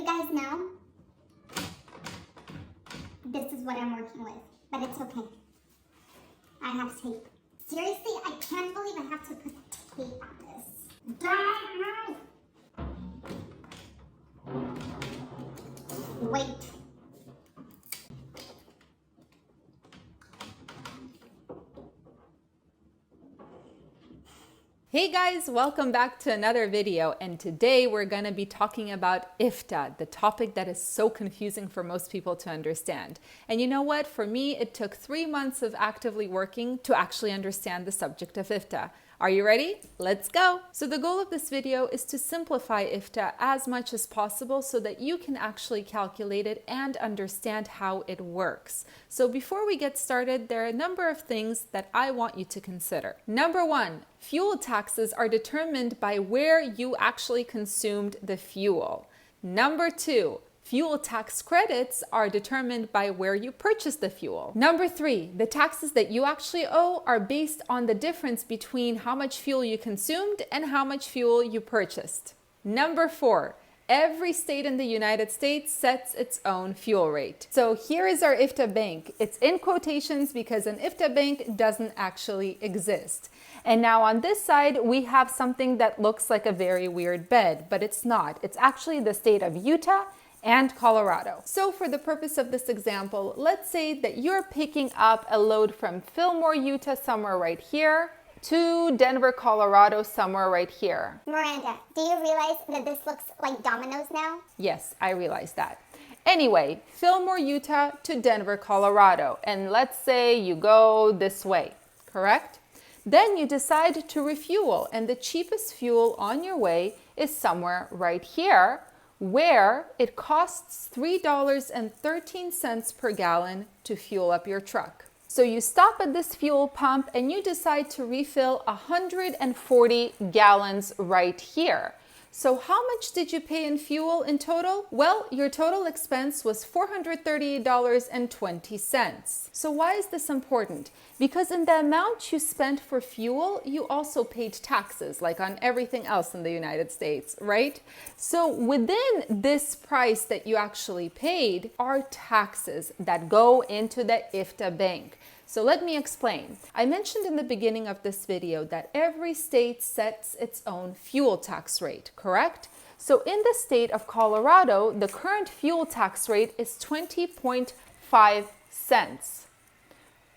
you guys know, this is what I'm working with, but it's okay. I have tape. Seriously, I can't believe I have to put tape on this. Dad, wait. Hey guys, welcome back to another video, and today we're going to be talking about IFTA, the topic that is so confusing for most people to understand. And you know what? For me, it took 3 months of actively working to actually understand the subject of IFTA. Are you ready? Let's go! So the goal of this video is to simplify IFTA as much as possible so that you can actually calculate it and understand how it works. So before we get started, there are a number of things that I want you to consider. Number one, fuel taxes are determined by where you actually consumed the fuel. Number two, fuel tax credits are determined by where you purchased the fuel. Number three, the taxes that you actually owe are based on the difference between how much fuel you consumed and how much fuel you purchased. Number four, every state in the United States sets its own fuel rate. So here is our IFTA bank. It's in quotations because an IFTA bank doesn't actually exist. And now on this side, we have something that looks like a very weird bed, but it's not. It's actually the state of Utah and Colorado. So for the purpose of this example, let's say that you're picking up a load from Fillmore, Utah, somewhere right here, to Denver, Colorado, somewhere right here. Miranda, do you realize that this looks like dominoes now? Yes, I realize that. Anyway, Fillmore, Utah to Denver, Colorado. And let's say you go this way, correct? Then you decide to refuel, and the cheapest fuel on your way is somewhere right here, where it costs $3.13 per gallon to fuel up your truck. So you stop at this fuel pump and you decide to refill 140 gallons right here. So how much did you pay in fuel in total? Well, your total expense was $438.20. So why is this important? Because in the amount you spent for fuel, you also paid taxes, like on everything else in the United States, right? So within this price that you actually paid are taxes that go into the IFTA bank. So let me explain. I mentioned in the beginning of this video that every state sets its own fuel tax rate, correct? So in the state of Colorado, the current fuel tax rate is 20.5 cents,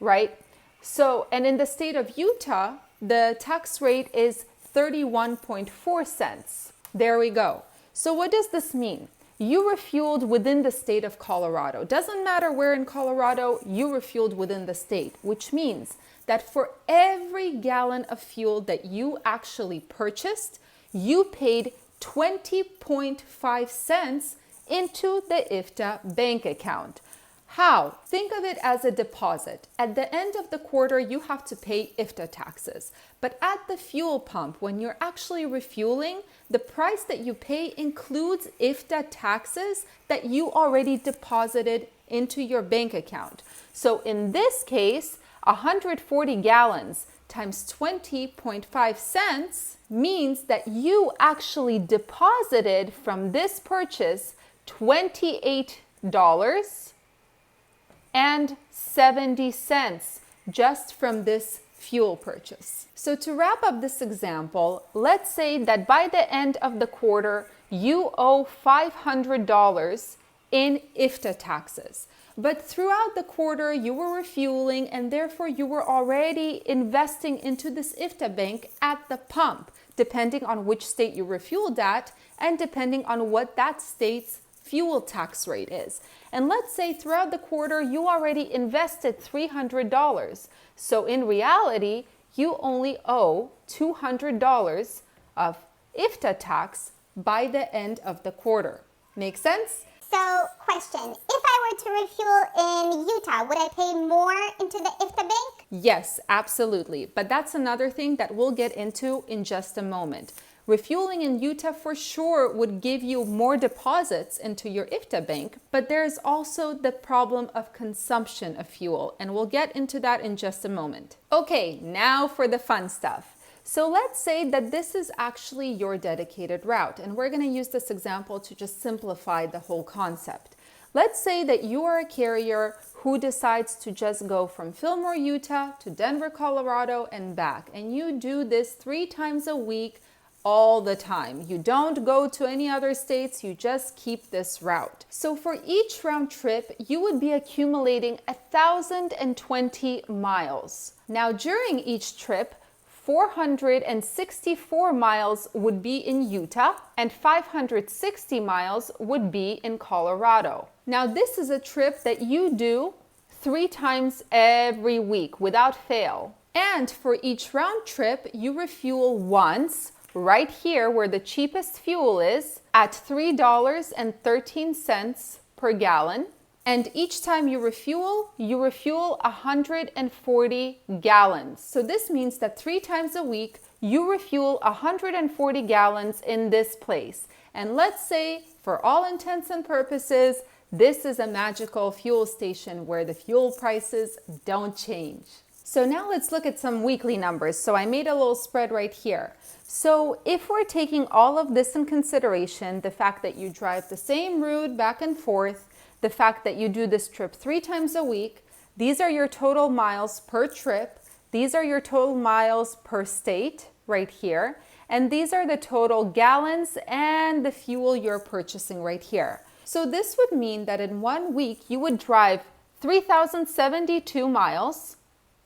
right? So, and in the state of Utah, the tax rate is 31.4 cents. There we go. So what does this mean? You refueled within the state of Colorado. Doesn't matter where in Colorado, you refueled within the state, which means that for every gallon of fuel that you actually purchased, you paid 20.5 cents into the IFTA bank account. How? Think of it as a deposit. At the end of the quarter, you have to pay IFTA taxes. But at the fuel pump, when you're actually refueling, the price that you pay includes IFTA taxes that you already deposited into your bank account. So in this case, 140 gallons times 20.5 cents means that you actually deposited from this purchase $28.70 just from this fuel purchase. So to wrap up this example, let's say that by the end of the quarter, you owe $500 in IFTA taxes. But throughout the quarter, you were refueling and therefore you were already investing into this IFTA bank at the pump, depending on which state you refueled at and depending on what that state's fuel tax rate is. And let's say throughout the quarter, you already invested $300. So in reality, you only owe $200 of IFTA tax by the end of the quarter. Make sense? So, question, if I were to refuel in Utah, would I pay more into the IFTA bank? Yes, absolutely. But that's another thing that we'll get into in just a moment. Refueling in Utah for sure would give you more deposits into your IFTA bank, but there's also the problem of consumption of fuel, and we'll get into that in just a moment. Okay, now for the fun stuff. So let's say that this is actually your dedicated route, and we're going to use this example to just simplify the whole concept. Let's say that you are a carrier who decides to just go from Fillmore, Utah to Denver, Colorado and back, and you do this 3 times a week all the time. You don't go to any other states, you just keep this route. So for each round trip, you would be accumulating 1,020 miles. Now during each trip, 464 miles would be in Utah and 560 miles would be in Colorado. Now this is a trip that you do 3 times every week without fail. And for each round trip, you refuel once right here where the cheapest fuel is at $3.13 per gallon. And each time you refuel 140 gallons. So this means that 3 times a week, you refuel 140 gallons in this place. And let's say, for all intents and purposes, this is a magical fuel station where the fuel prices don't change. So now let's look at some weekly numbers. So I made a little spread right here. So if we're taking all of this in consideration, the fact that you drive the same route back and forth, the fact that you do this trip 3 times a week, these are your total miles per trip. These are your total miles per state right here. And these are the total gallons and the fuel you're purchasing right here. So this would mean that in 1 week, you would drive 3,072 miles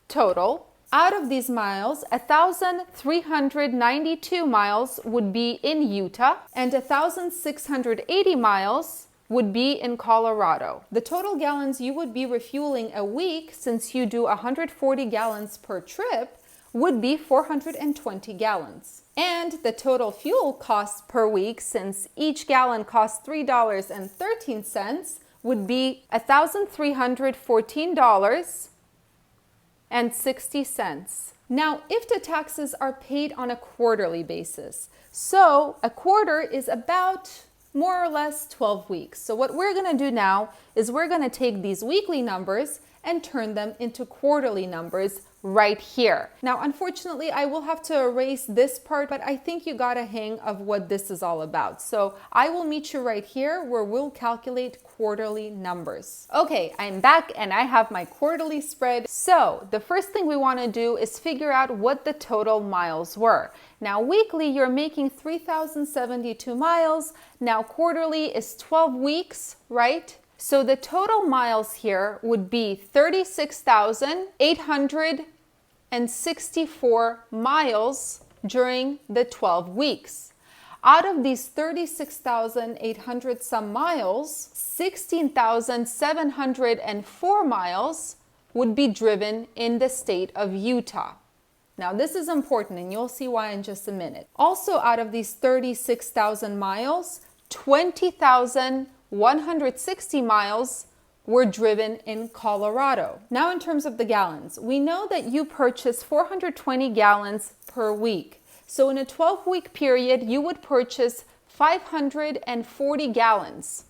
total. Out of these miles, 1,392 miles would be in Utah and 1,680 miles would be in Colorado. The total gallons you would be refueling a week, since you do 140 gallons per trip, would be 420 gallons. And the total fuel cost per week, since each gallon costs $3.13, would be $1,314.60. Now, IFTA taxes are paid on a quarterly basis. So a quarter is about more or less 12 weeks. So what we're going to do now is we're going to take these weekly numbers and turn them into quarterly numbers right here. Now, unfortunately, I will have to erase this part, but I think you got a hang of what this is all about. So I will meet you right here where we'll calculate quarterly numbers. Okay, I'm back and I have my quarterly spread. So the first thing we want to do is figure out what the total miles were. Now, weekly, you're making 3,072 miles. Now, quarterly is 12 weeks, right? So the total miles here would be 36,864 miles during the 12 weeks. Out of these 36,800 some miles, 16,704 miles would be driven in the state of Utah. Now this is important and you'll see why in just a minute. Also, out of these 36,000 miles, 20,160 miles were driven in Colorado. Now in terms of the gallons, we know that you purchase 420 gallons per week. So in a 12-week period, you would purchase 540 gallons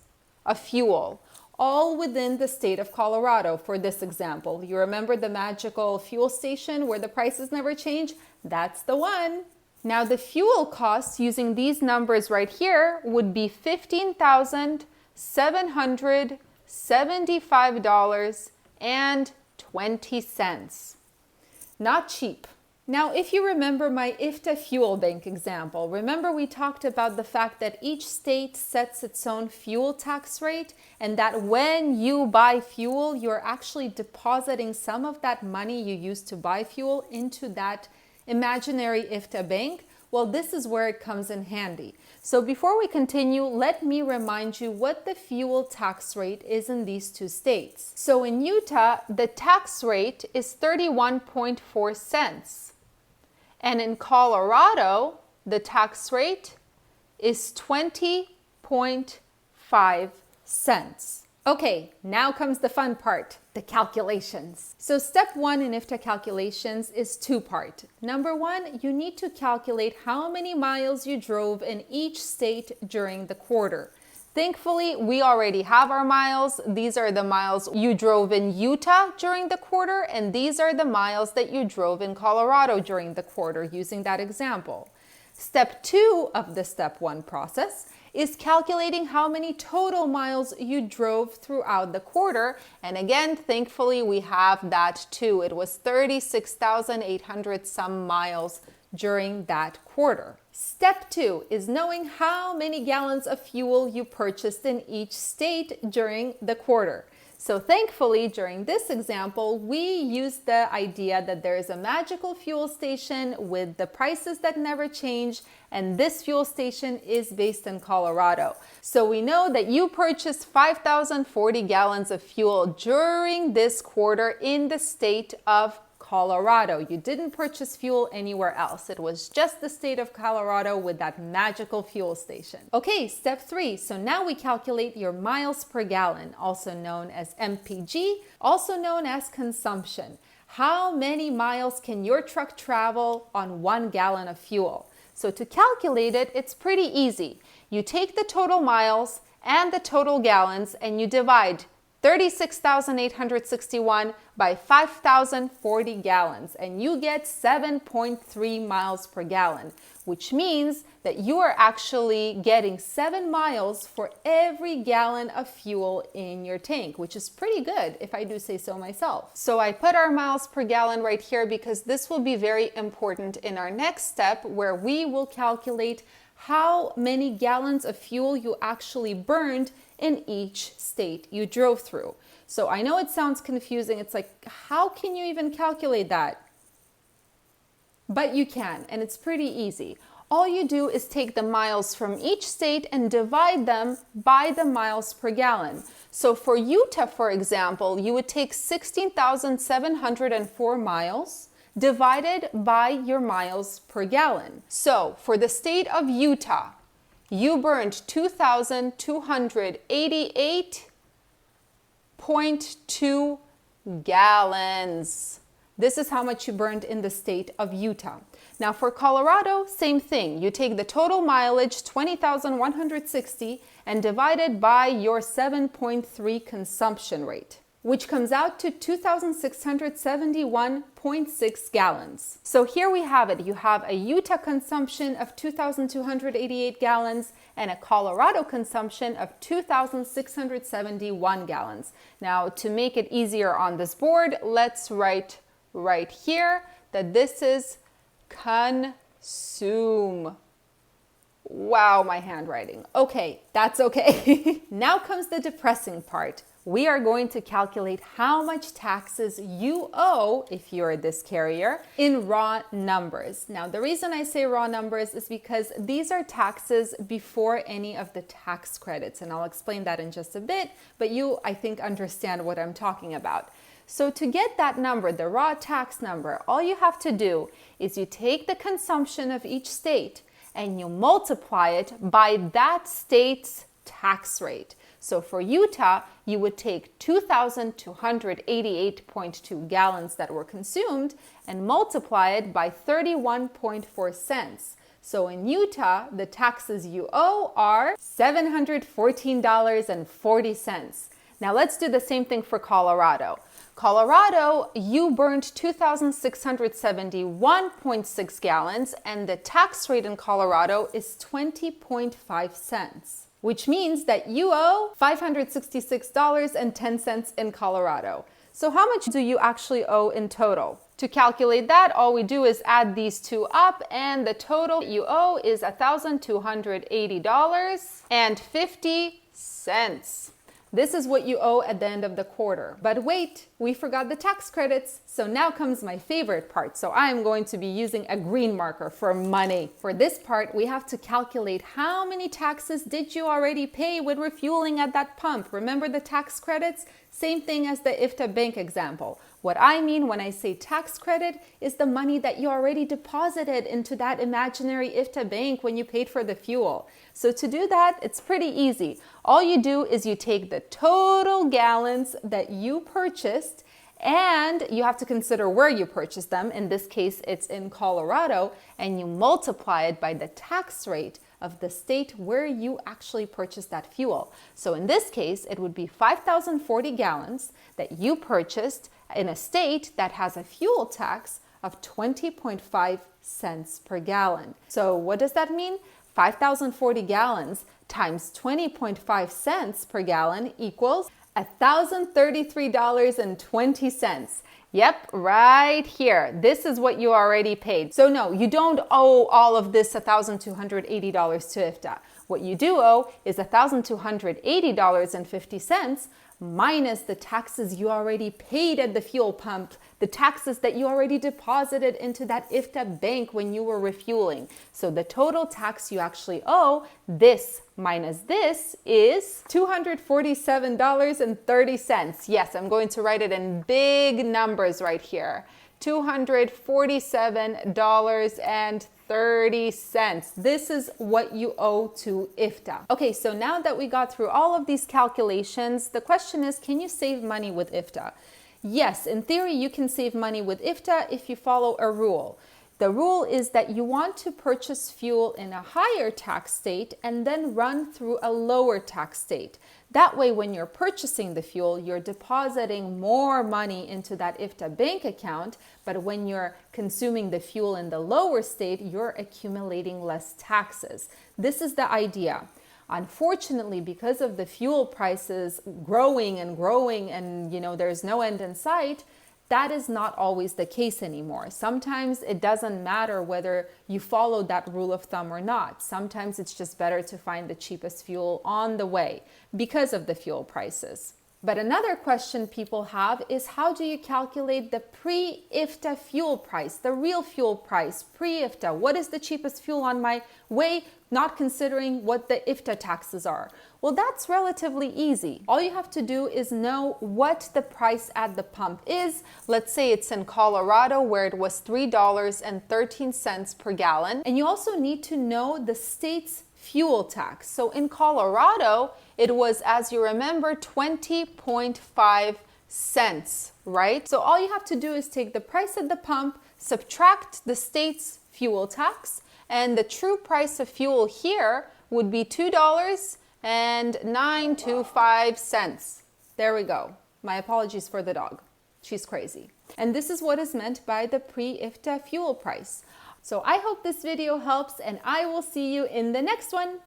of fuel, all within the state of Colorado for this example. You remember the magical fuel station where the prices never change? That's the one. Now the fuel costs using these numbers right here would be $15,775.20. Not cheap. Now, if you remember my IFTA fuel bank example, remember we talked about the fact that each state sets its own fuel tax rate, and that when you buy fuel, you're actually depositing some of that money you used to buy fuel into that imaginary IFTA bank. Well, this is where it comes in handy. So before we continue, let me remind you what the fuel tax rate is in these two states. So in Utah, the tax rate is 31.4 cents. And in Colorado, the tax rate is 20.5 cents. Okay, now comes the fun part, the calculations. So step 1 in IFTA calculations is 2-part. Number 1, you need to calculate how many miles you drove in each state during the quarter. Thankfully, we already have our miles. These are the miles you drove in Utah during the quarter, and these are the miles that you drove in Colorado during the quarter, using that example. Step 2 of the step 1 process is calculating how many total miles you drove throughout the quarter. And again, thankfully, we have that too. It was 36,800 some miles during that quarter. Step 2 is knowing how many gallons of fuel you purchased in each state during the quarter. So thankfully, during this example, we used the idea that there is a magical fuel station with the prices that never change, and this fuel station is based in Colorado. So we know that you purchased 5,040 gallons of fuel during this quarter in the state of Colorado. You didn't purchase fuel anywhere else. It was just the state of Colorado with that magical fuel station. Okay, step 3. So now we calculate your miles per gallon, also known as MPG, also known as consumption. How many miles can your truck travel on 1 gallon of fuel? So to calculate it, it's pretty easy. You take the total miles and the total gallons and you divide 36,861 by 5,040 gallons, and you get 7.3 miles per gallon, which means that you are actually getting 7 miles for every gallon of fuel in your tank, which is pretty good if I do say so myself. So I put our miles per gallon right here because this will be very important in our next step, where we will calculate how many gallons of fuel you actually burned in each state you drove through. So I know it sounds confusing. It's like, how can you even calculate that? But you can, and it's pretty easy. All you do is take the miles from each state and divide them by the miles per gallon. So for Utah, for example, you would take 16,704 miles divided by your miles per gallon. So for the state of Utah, you burned 2,288.2 gallons. This is how much you burned in the state of Utah. Now for Colorado, same thing. You take the total mileage, 20,160, and divide it by your 7.3 consumption rate, which comes out to 2,671.6 gallons. So here we have it. You have a Utah consumption of 2,288 gallons and a Colorado consumption of 2,671 gallons. Now, to make it easier on this board, let's write right here that this is consume. Wow, my handwriting. Okay, that's okay. Now comes the depressing part. We are going to calculate how much taxes you owe, if you're this carrier, in raw numbers. Now, the reason I say raw numbers is because these are taxes before any of the tax credits, and I'll explain that in just a bit, but you, I think, understand what I'm talking about. So to get that number, the raw tax number, all you have to do is you take the consumption of each state and you multiply it by that state's tax rate. So for Utah, you would take 2,288.2 gallons that were consumed and multiply it by 31.4 cents. So in Utah, the taxes you owe are $714.40. Now let's do the same thing for Colorado. Colorado, you burned 2,671.6 gallons, and the tax rate in Colorado is 20.5 cents. Which means that you owe $566.10 in Colorado. So how much do you actually owe in total? To calculate that, all we do is add these two up, and the total you owe is $1,280.50. This is what you owe at the end of the quarter. But wait, we forgot the tax credits. So now comes my favorite part. So I am going to be using a green marker for money. For this part, we have to calculate how many taxes did you already pay with refueling at that pump. Remember the tax credits? Same thing as the IFTA bank example. What I mean when I say tax credit is the money that you already deposited into that imaginary IFTA bank when you paid for the fuel. So to do that, it's pretty easy. All you do is you take the total gallons that you purchased, and you have to consider where you purchased them. In this case, it's in Colorado, and you multiply it by the tax rate of the state where you actually purchased that fuel. So in this case, it would be 5,040 gallons that you purchased in a state that has a fuel tax of 20.5 cents per gallon. So what does that mean? 5,040 gallons times 20.5 cents per gallon equals $1,033.20. Yep, right here. This is what you already paid. So no, you don't owe all of this $1,280 to IFTA. What you do owe is $1,280.50 minus the taxes you already paid at the fuel pump, the taxes that you already deposited into that IFTA bank when you were refueling. So the total tax you actually owe, this minus this, is $247.30. Yes, I'm going to write it in big numbers right here. $247.30. This is what you owe to IFTA. Okay, so now that we got through all of these calculations, the question is, can you save money with IFTA? Yes, in theory, you can save money with IFTA if you follow a rule. The rule is that you want to purchase fuel in a higher tax state and then run through a lower tax state. That way, when you're purchasing the fuel, you're depositing more money into that IFTA bank account, but when you're consuming the fuel in the lower state, you're accumulating less taxes. This is the idea. Unfortunately, because of the fuel prices growing and there's no end in sight, that is not always the case anymore. Sometimes it doesn't matter whether you follow that rule of thumb or not. Sometimes it's just better to find the cheapest fuel on the way because of the fuel prices. But another question people have is, how do you calculate the pre-IFTA fuel price, the real fuel price, pre-IFTA? What is the cheapest fuel on my way, not considering what the IFTA taxes are? Well, that's relatively easy. All you have to do is know what the price at the pump is. Let's say it's in Colorado, where it was $3.13 per gallon. And you also need to know the state's fuel tax. So in Colorado, it was, as you remember, 20.5 cents, right? So all you have to do is take the price at the pump, subtract the state's fuel tax, and the true price of fuel here would be $2.925. There we go. My apologies for the dog. She's crazy. And this is what is meant by the pre-IFTA fuel price. So I hope this video helps, and I will see you in the next one.